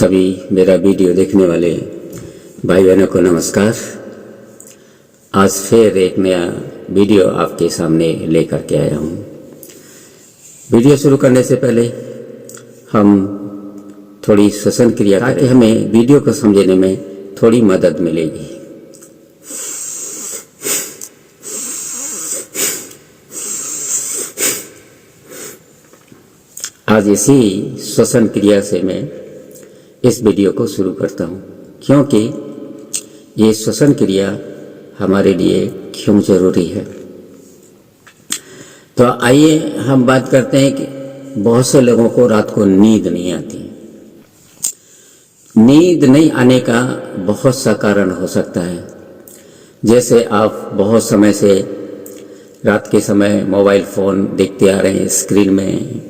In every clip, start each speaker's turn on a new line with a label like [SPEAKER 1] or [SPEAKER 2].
[SPEAKER 1] सभी मेरा वीडियो देखने वाले भाई बहनों को नमस्कार। आज फिर एक नया वीडियो आपके सामने लेकर के आया हूँ। वीडियो शुरू करने से पहले हम थोड़ी श्वसन क्रिया ताकि हमें वीडियो को समझने में थोड़ी मदद मिलेगी। आज इसी श्वसन क्रिया से मैं इस वीडियो को शुरू करता हूँ, क्योंकि ये श्वसन क्रिया हमारे लिए क्यों जरूरी है। तो आइए हम बात करते हैं कि बहुत से लोगों को रात को नींद नहीं आती। नींद नहीं आने का बहुत सा कारण हो सकता है। जैसे आप बहुत समय से रात के समय मोबाइल फ़ोन देखते आ रहे हैं, स्क्रीन में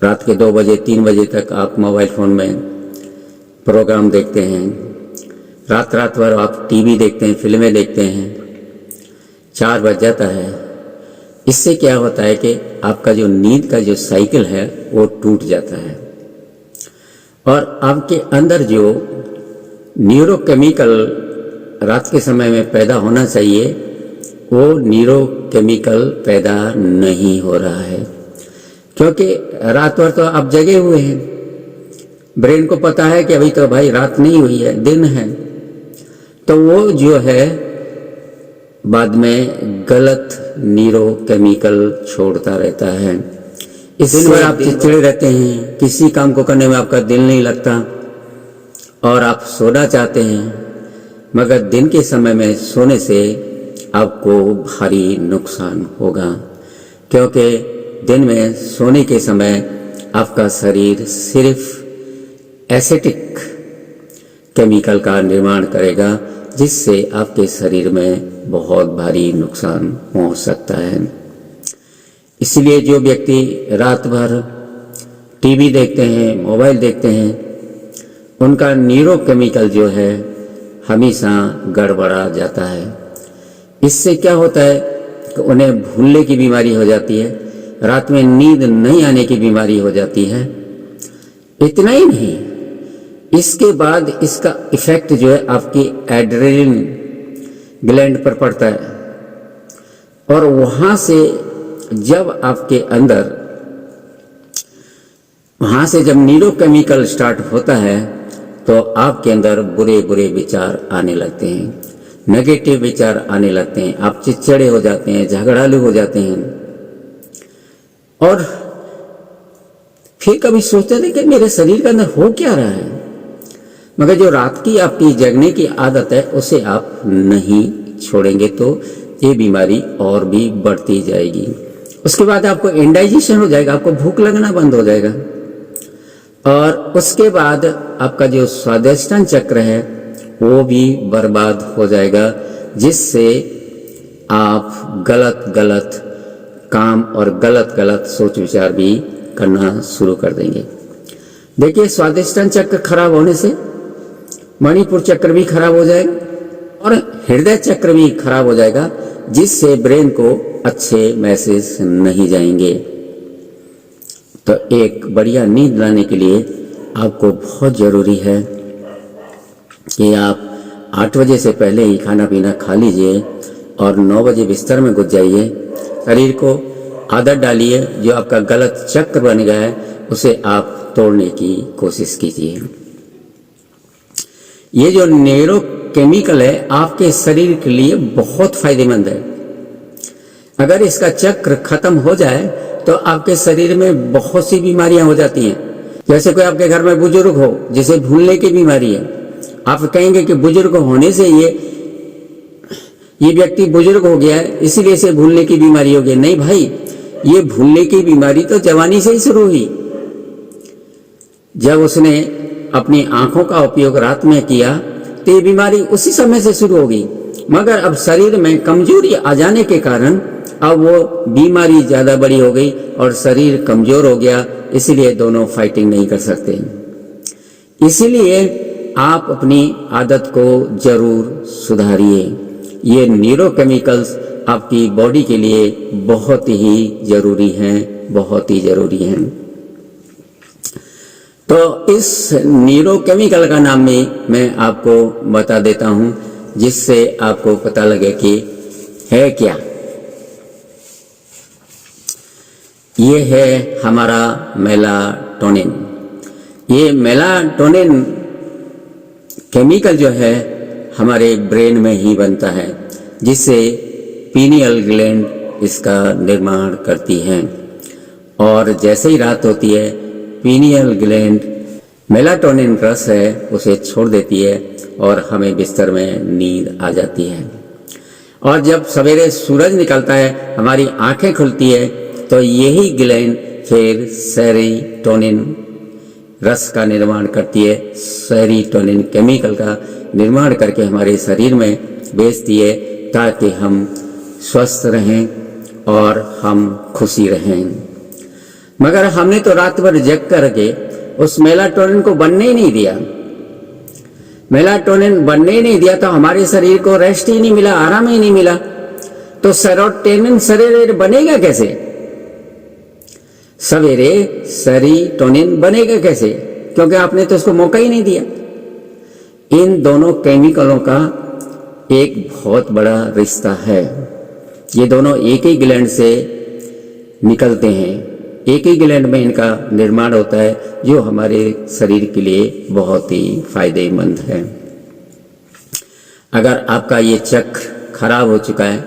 [SPEAKER 1] रात के 2 बजे 3 बजे तक आप मोबाइल फ़ोन में प्रोग्राम देखते हैं। रात भर आप टीवी देखते हैं, फिल्में देखते हैं, 4 बज जाता है। इससे क्या होता है कि आपका जो नींद का जो साइकिल है वो टूट जाता है और आपके अंदर जो न्यूरोकेमिकल रात के समय में पैदा होना चाहिए वो न्यूरोकेमिकल पैदा नहीं हो रहा है, क्योंकि रात भर तो आप जगे हुए हैं। ब्रेन को पता है कि अभी तो भाई रात नहीं हुई है, दिन है, तो वो जो है बाद में गलत न्यूरोकेमिकल छोड़ता रहता है। इस दिन भर आप चिड़चिड़े रहते हैं, किसी काम को करने में आपका दिल नहीं लगता और आप सोना चाहते हैं, मगर दिन के समय में सोने से आपको भारी नुकसान होगा, क्योंकि दिन में सोने के समय आपका शरीर सिर्फ एसिटिक केमिकल का निर्माण करेगा, जिससे आपके शरीर में बहुत भारी नुकसान हो सकता है। इसलिए जो व्यक्ति रात भर टीवी देखते हैं, मोबाइल देखते हैं, उनका न्यूरोकेमिकल जो है हमेशा गड़बड़ा जाता है। इससे क्या होता है कि उन्हें भूलने की बीमारी हो जाती है, रात में नींद नहीं आने की बीमारी हो जाती है। इतना ही नहीं, इसके बाद इसका इफेक्ट जो है आपकी एड्रेनलिन ग्लैंड पर पड़ता है और वहां से जब आपके अंदर जब न्यूरोकेमिकल स्टार्ट होता है तो आपके अंदर बुरे बुरे विचार आने लगते हैं, नेगेटिव विचार आने लगते हैं, आप चिड़चिड़े हो जाते हैं, झगड़ालू हो जाते हैं और फिर कभी सोचते थे कि मेरे शरीर के अंदर हो क्या रहा है। मगर जो रात की आपकी जगने की आदत है उसे आप नहीं छोड़ेंगे तो ये बीमारी और भी बढ़ती जाएगी। उसके बाद आपको इंडाइजेशन हो जाएगा, आपको भूख लगना बंद हो जाएगा और उसके बाद आपका जो स्वादिष्टान चक्र है वो भी बर्बाद हो जाएगा, जिससे आप गलत काम और गलत सोच विचार भी करना शुरू कर देंगे। देखिए, स्वादिष्टान चक्र खराब होने से मणिपुर चक्र भी खराब हो जाएगा और हृदय चक्र भी खराब हो जाएगा, जिससे ब्रेन को अच्छे मैसेज नहीं जाएंगे। तो एक बढ़िया नींद लाने के लिए आपको बहुत जरूरी है कि आप 8 बजे से पहले ही खाना पीना खा लीजिए और 9 बजे बिस्तर में घुस जाइए। शरीर को आदत डालिए, जो आपका गलत चक्र बन गया है उसे आप तोड़ने की कोशिश कीजिए। ये जो न्यूरोकेमिकल है आपके शरीर के लिए बहुत फायदेमंद है। अगर इसका चक्र खत्म हो जाए तो आपके शरीर में बहुत सी बीमारियां हो जाती हैं। जैसे कोई आपके घर में बुजुर्ग हो जिसे भूलने की बीमारी है, आप कहेंगे कि बुजुर्ग होने से ये व्यक्ति बुजुर्ग हो गया है इसीलिए इसे भूलने की बीमारी हो गई। नहीं भाई, ये भूलने की बीमारी तो जवानी से ही शुरू हुई, जब उसने अपनी आंखों का उपयोग रात में किया तो ये बीमारी उसी समय से शुरू हो गई। मगर अब शरीर में कमजोरी आ जाने के कारण अब वो बीमारी ज्यादा बड़ी हो गई और शरीर कमजोर हो गया, इसलिए दोनों फाइटिंग नहीं कर सकते। इसीलिए आप अपनी आदत को जरूर सुधारिए। ये न्यूरोकेमिकल्स आपकी बॉडी के लिए बहुत ही जरूरी हैं, बहुत ही जरूरी हैं। तो इस न्यूरोकेमिकल का नाम भी मैं आपको बता देता हूं, जिससे आपको पता लगे कि है क्या। ये है हमारा मेलाटोनिन। ये मेलाटोनिन केमिकल जो है हमारे ब्रेन में ही बनता है, जिससे पीनियल ग्लैंड इसका निर्माण करती है। और जैसे ही रात होती है, पीनियल ग्लैंड मेलाटोनिन रस है उसे छोड़ देती है और हमें बिस्तर में नींद आ जाती है। और जब सवेरे सूरज निकलता है, हमारी आंखें खुलती है, तो यही ग्लैंड फिर सेरोटोनिन रस का निर्माण करती है, सेरोटोनिन केमिकल का निर्माण करके हमारे शरीर में भेजती है, ताकि हम स्वस्थ रहें और हम खुशी रहें। मगर हमने तो रात भर जग करके उस मेलाटोनिन को बनने ही नहीं दिया। मेलाटोनिन बनने ही नहीं दिया तो हमारे शरीर को रेस्ट ही नहीं मिला, आराम ही नहीं मिला। तो सेरोटोनिन सवेरे बनेगा कैसे? सवेरे सेरोटोनिन बनेगा कैसे? क्योंकि आपने तो उसको मौका ही नहीं दिया। इन दोनों केमिकलों का एक बहुत बड़ा रिश्ता है। ये दोनों एक ही ग्लैंड से निकलते हैं, एक ही ग्लैंड में इनका निर्माण होता है, जो हमारे शरीर के लिए बहुत ही फायदेमंद है। अगर आपका ये चक्र खराब हो चुका है,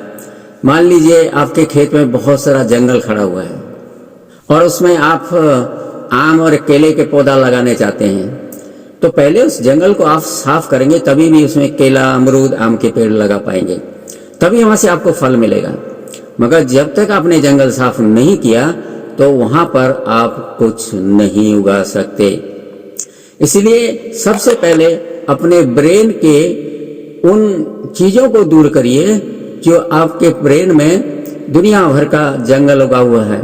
[SPEAKER 1] मान लीजिए आपके खेत में बहुत सारा जंगल खड़ा हुआ है और उसमें आप आम और केले के पौधा लगाने चाहते हैं, तो पहले उस जंगल को आप साफ करेंगे, तभी भी उसमें केला, अमरूद, आम के पेड़ लगा पाएंगे, तभी वहां से आपको फल मिलेगा। मगर जब तक आपने जंगल साफ नहीं किया, तो वहां पर आप कुछ नहीं उगा सकते। इसलिए सबसे पहले अपने ब्रेन के उन चीजों को दूर करिए जो आपके ब्रेन में दुनिया भर का जंगल उगा हुआ है।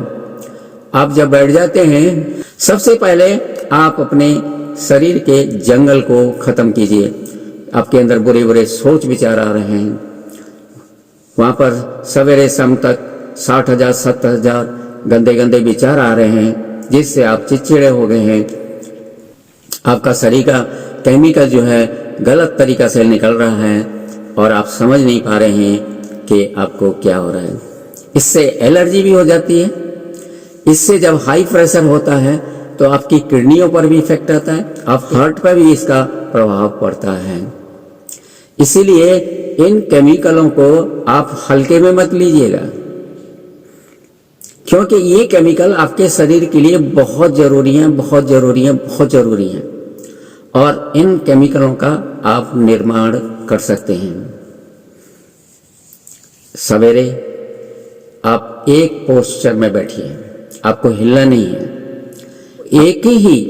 [SPEAKER 1] आप जब बैठ जाते हैं, सबसे पहले आप अपने शरीर के जंगल को खत्म कीजिए। आपके अंदर बुरे बुरे सोच विचार आ रहे हैं, वहां पर सवेरे शाम तक 60,000 70,000 गंदे गंदे विचार आ रहे हैं, जिससे आप चिड़चिड़े हो गए हैं। आपका शरीर का केमिकल जो है गलत तरीका से निकल रहा है और आप समझ नहीं पा रहे हैं कि आपको क्या हो रहा है। इससे एलर्जी भी हो जाती है। इससे जब हाई प्रेशर होता है तो आपकी किडनियों पर भी इफेक्ट आता है, आप हार्ट पर भी इसका प्रभाव पड़ता है। इसीलिए इन केमिकलों को आप हल्के में मत लीजिएगा, क्योंकि ये केमिकल आपके शरीर के लिए बहुत जरूरी हैं, बहुत जरूरी हैं, बहुत जरूरी हैं। और इन केमिकलों का आप निर्माण कर सकते हैं। सवेरे आप एक पोस्चर में बैठिए, आपको हिलना नहीं है। एक ही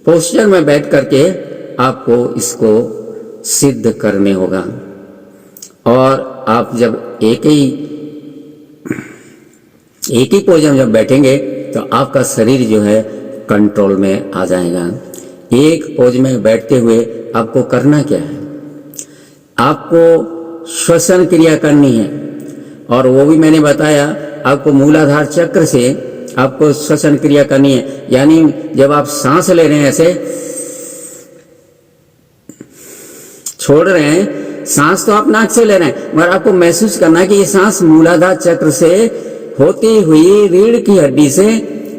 [SPEAKER 1] पोस्चर में बैठ करके आपको इसको सिद्ध करने होगा। और आप जब एक ही पोज में जब बैठेंगे तो आपका शरीर जो है कंट्रोल में आ जाएगा। एक पोज में बैठते हुए आपको करना क्या है? आपको श्वसन क्रिया करनी है, और वो भी मैंने बताया आपको मूलाधार चक्र से आपको श्वसन क्रिया करनी है। यानी जब आप सांस ले रहे हैं, ऐसे छोड़ रहे हैं, सांस तो आप नाक से ले रहे हैं, मगर आपको महसूस करना है कि ये सांस मूलाधार चक्र से होती हुई रीढ़ की हड्डी से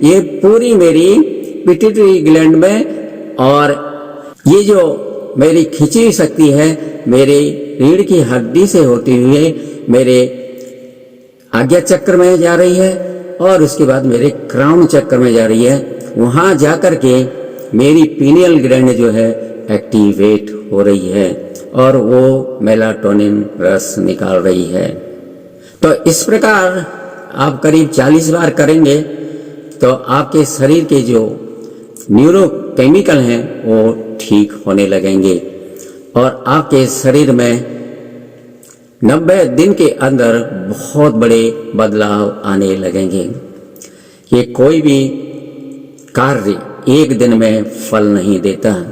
[SPEAKER 1] ये पूरी मेरी पिट्यूटरी ग्लैंड में, और ये जो मेरी खिंची हुई शक्ति है मेरे रीढ़ की हड्डी से होती हुई मेरे आज्ञा चक्र में जा रही है, और उसके बाद मेरे क्राउन चक्र में जा रही है। वहां जाकर के मेरी पीनियल ग्लैंड जो है एक्टिवेट हो रही है और वो मेलाटोनिन रस निकाल रही है। तो इस प्रकार आप करीब 40 बार करेंगे तो आपके शरीर के जो न्यूरोकेमिकल हैं वो ठीक होने लगेंगे, और आपके शरीर में 90 दिन के अंदर बहुत बड़े बदलाव आने लगेंगे। ये कोई भी कार्य एक दिन में फल नहीं देता।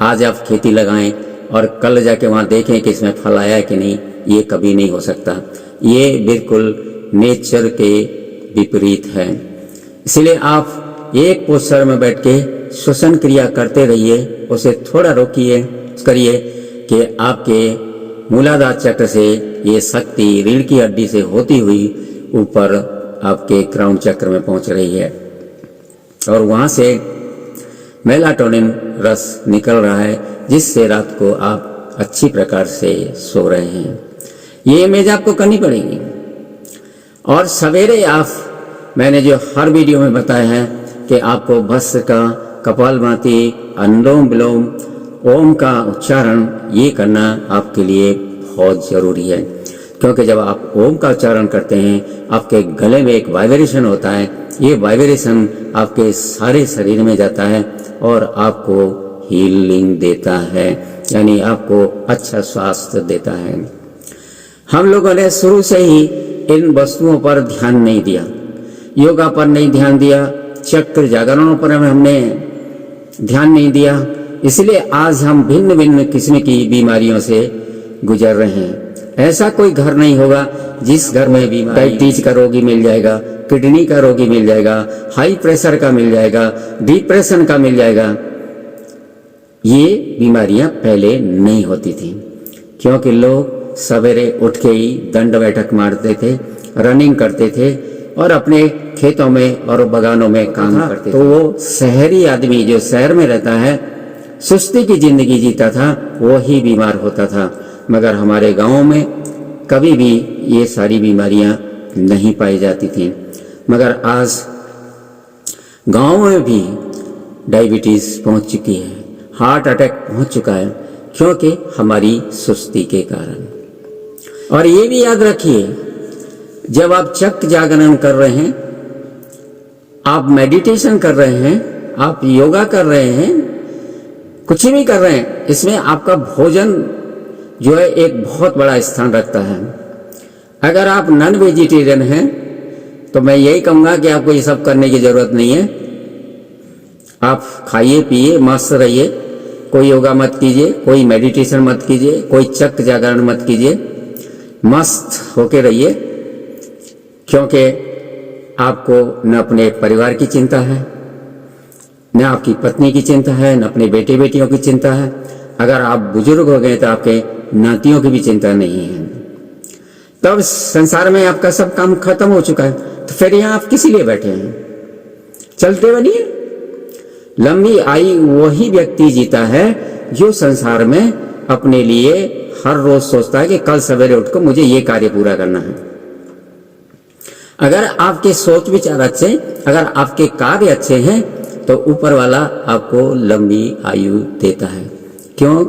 [SPEAKER 1] आज आप खेती लगाएं और कल जाके वहां देखें कि इसमें फल आया कि नहीं, ये कभी नहीं हो सकता। ये बिल्कुल नेचर के विपरीत है। इसलिए आप एक पोस्चर में बैठ के श्वसन क्रिया करते रहिए, उसे थोड़ा रोकिए, करिए कि आपके मूलाधार चक्र से ये शक्ति रीढ़ की हड्डी से होती हुई ऊपर आपके क्राउन चक्र में पहुंच रही है और वहां से मेलाटोनिन रस निकल रहा है, जिससे रात को आप अच्छी प्रकार से सो रहे हैं। ये इमेज आपको करनी पड़ेगी। और सवेरे आप, मैंने जो हर वीडियो में बताया है कि आपको भस्त्रिका, कपालभाति, अनुलोम विलोम, ओम का उच्चारण ये करना आपके लिए बहुत ज़रूरी है, क्योंकि जब आप ओम का उच्चारण करते हैं आपके गले में एक वाइब्रेशन होता है। ये वाइब्रेशन आपके सारे शरीर में जाता है और आपको हीलिंग देता है, यानी आपको अच्छा स्वास्थ्य देता है। हम लोगों ने शुरू से ही इन वस्तुओं पर ध्यान नहीं दिया, योगा पर नहीं ध्यान दिया, चक्र जागरणों पर हमने ध्यान नहीं दिया, इसलिए आज हम भिन्न भिन्न किस्म की बीमारियों से गुजर रहे हैं। ऐसा कोई घर नहीं होगा जिस घर में भी डायबिटीज का रोगी मिल जाएगा, किडनी का रोगी मिल जाएगा, हाई प्रेशर का मिल जाएगा, डिप्रेशन का मिल जाएगा। ये बीमारियां पहले नहीं होती थी, क्योंकि लोग सवेरे उठ के ही दंड बैठक मारते थे, रनिंग करते थे और अपने खेतों में और बगानों में काम करते थे। तो वो शहरी आदमी जो शहर में रहता है, सुस्ती की जिंदगी जीता था, वो ही बीमार होता था। मगर हमारे गांवों में कभी भी ये सारी बीमारियां नहीं पाई जाती थी। मगर आज गांवों में भी डायबिटीज पहुंच चुकी है, हार्ट अटैक पहुंच चुका है, क्योंकि हमारी सुस्ती के कारण। और ये भी याद रखिए, जब आप चक्र जागरण कर रहे हैं, आप मेडिटेशन कर रहे हैं, आप योगा कर रहे हैं, कुछ भी कर रहे हैं, इसमें आपका भोजन जो है एक बहुत बड़ा स्थान रखता है। अगर आप नॉन वेजिटेरियन हैं तो मैं यही कहूँगा कि आपको ये सब करने की ज़रूरत नहीं है। आप खाइए पिए मस्त रहिए, कोई योगा मत कीजिए, कोई मेडिटेशन मत कीजिए, कोई चक्र जागरण मत कीजिए, मस्त होके रहिए, क्योंकि आपको न अपने परिवार की चिंता है, न आपकी पत्नी की चिंता है, न अपने बेटे बेटियों की चिंता है। अगर आप बुजुर्ग हो गए तो आपके नातियों की भी चिंता नहीं है। तब संसार में आपका सब काम खत्म हो चुका है, तो फिर यहाँ आप किस लिए बैठे हैं? चलते बनिए। लंबी आयु वही व्यक्ति जीता है जो संसार में अपने लिए हर रोज सोचता है कि कल सवेरे उठकर मुझे ये कार्य पूरा करना है। अगर आपके सोच विचार अच्छे, अगर आपके कार्य अच्छे हैं, तो ऊपर वाला आपको लंबी आयु देता है। क्यों?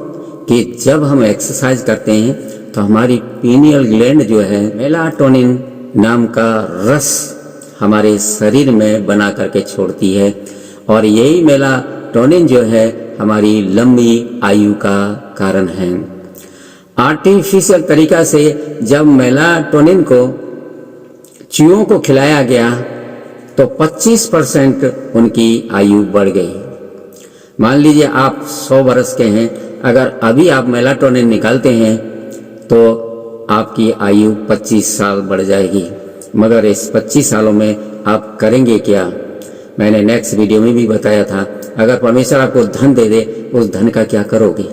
[SPEAKER 1] कि जब हम एक्सरसाइज करते हैं तो हमारी पीनियल ग्लैंड जो है मेलाटोनिन नाम का रस हमारे शरीर में बना करके छोड़ती है, और यही मेलाटोनिन जो है हमारी लंबी आयु का कारण है। आर्टिफिशियल तरीका से जब मेलाटोनिन को चूहों को खिलाया गया तो 25% उनकी आयु बढ़ गई। मान लीजिए आप 100 वर्ष के हैं, अगर अभी आप मेलाटोनिन निकालते हैं तो आपकी आयु 25 साल बढ़ जाएगी। मगर इस 25 सालों में आप करेंगे क्या? मैंने नेक्स्ट वीडियो में भी बताया था, अगर परमेश्वर आपको धन दे दे, उस धन का क्या करोगे?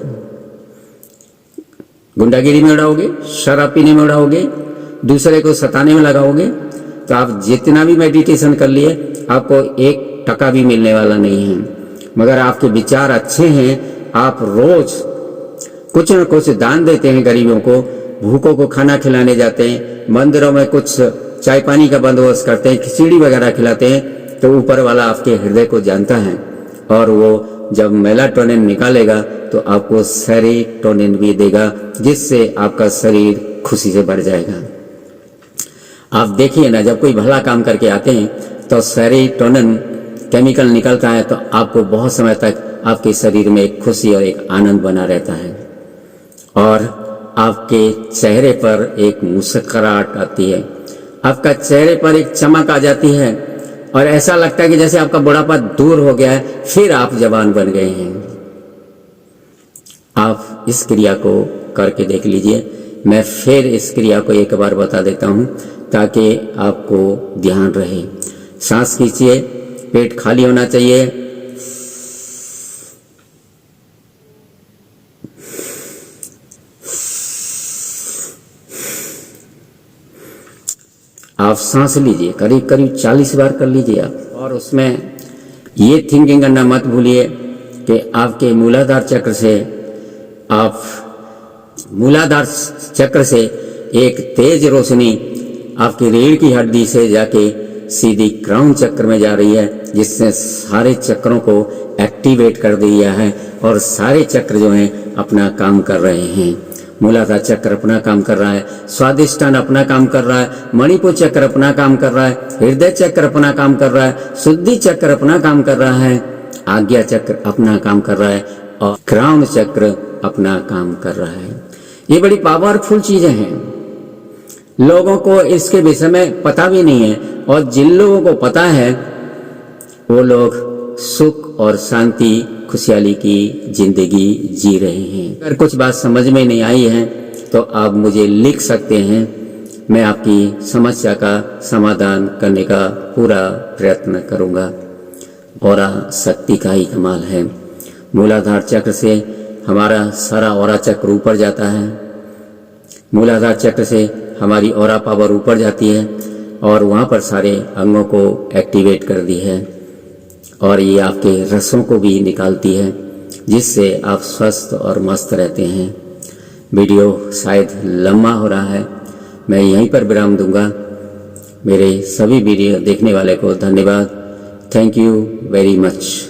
[SPEAKER 1] गुंडागिरी में उड़ाओगे, शराब पीने में उड़ाओगे, दूसरे को सताने में लगाओगे? तो आप जितना भी मेडिटेशन कर लिए, आपको 1 टका भी मिलने वाला नहीं है। मगर आपके विचार अच्छे हैं, आप रोज कुछ न कुछ दान देते हैं, गरीबों को, भूखों को खाना खिलाने जाते हैं, मंदिरों में कुछ चाय पानी का बंदोबस्त करते हैं, खिचड़ी वगैरह खिलाते हैं, तो ऊपर वाला आपके हृदय को जानता है, और वो जब मेलाटोनिन निकालेगा तो आपको सेरोटोनिन भी देगा, जिससे आपका शरीर खुशी से भर जाएगा। आप देखिए ना, जब कोई भला काम करके आते हैं तो सेरोटोनिन केमिकल निकलता है, तो आपको बहुत समय तक आपके शरीर में एक खुशी और एक आनंद बना रहता है, और आपके चेहरे पर एक मुस्कुराहट आती है, आपका चेहरे पर एक चमक आ जाती है, और ऐसा लगता है कि जैसे आपका बुढ़ापा दूर हो गया है, फिर आप जवान बन गए हैं। आप इस क्रिया को करके देख लीजिए। मैं फिर इस क्रिया को एक बार बता देता हूँ ताकि आपको ध्यान रहे। सांस खींचिए, पेट खाली होना चाहिए, आप सांस लीजिए, करीब करीब 40 बार कर लीजिए आप। और उसमें ये थिंकिंग करना मत भूलिए कि आपके मूलाधार चक्र से एक तेज रोशनी आपकी रीढ़ की हड्डी से जाके सीधी क्राउन चक्र में जा रही है, जिसने सारे चक्रों को एक्टिवेट कर दिया है और सारे चक्र जो हैं अपना काम कर रहे हैं। मूलाधार चक्र अपना काम कर रहा है, स्वादिष्टान अपना काम कर रहा है, मणिपुर चक्र अपना काम कर रहा है, हृदय चक्र अपना काम कर रहा है, शुद्धि चक्र अपना काम कर रहा है, आज्ञा चक्र अपना काम कर रहा है और क्राउन चक्र अपना काम कर रहा है। ये बड़ी पावरफुल चीजें हैं, लोगों को इसके विषय में पता भी नहीं है, और जिन लोगों को पता है वो लोग सुख और शांति खुशहाली की जिंदगी जी रहे हैं। अगर कुछ बात समझ में नहीं आई है तो आप मुझे लिख सकते हैं, मैं आपकी समस्या का समाधान करने का पूरा प्रयत्न करूंगा। औरा शक्ति का ही कमाल है। मूलाधार चक्र से हमारा सारा औरा चक्र ऊपर जाता है, मूलाधार चक्र से हमारी औरा पावर ऊपर जाती है और वहाँ पर सारे अंगों को एक्टिवेट कर दी है, और ये आपके रसों को भी निकालती है, जिससे आप स्वस्थ और मस्त रहते हैं। वीडियो शायद लंबा हो रहा है, मैं यहीं पर विराम दूंगा। मेरे सभी वीडियो देखने वाले को धन्यवाद। Thank you very much.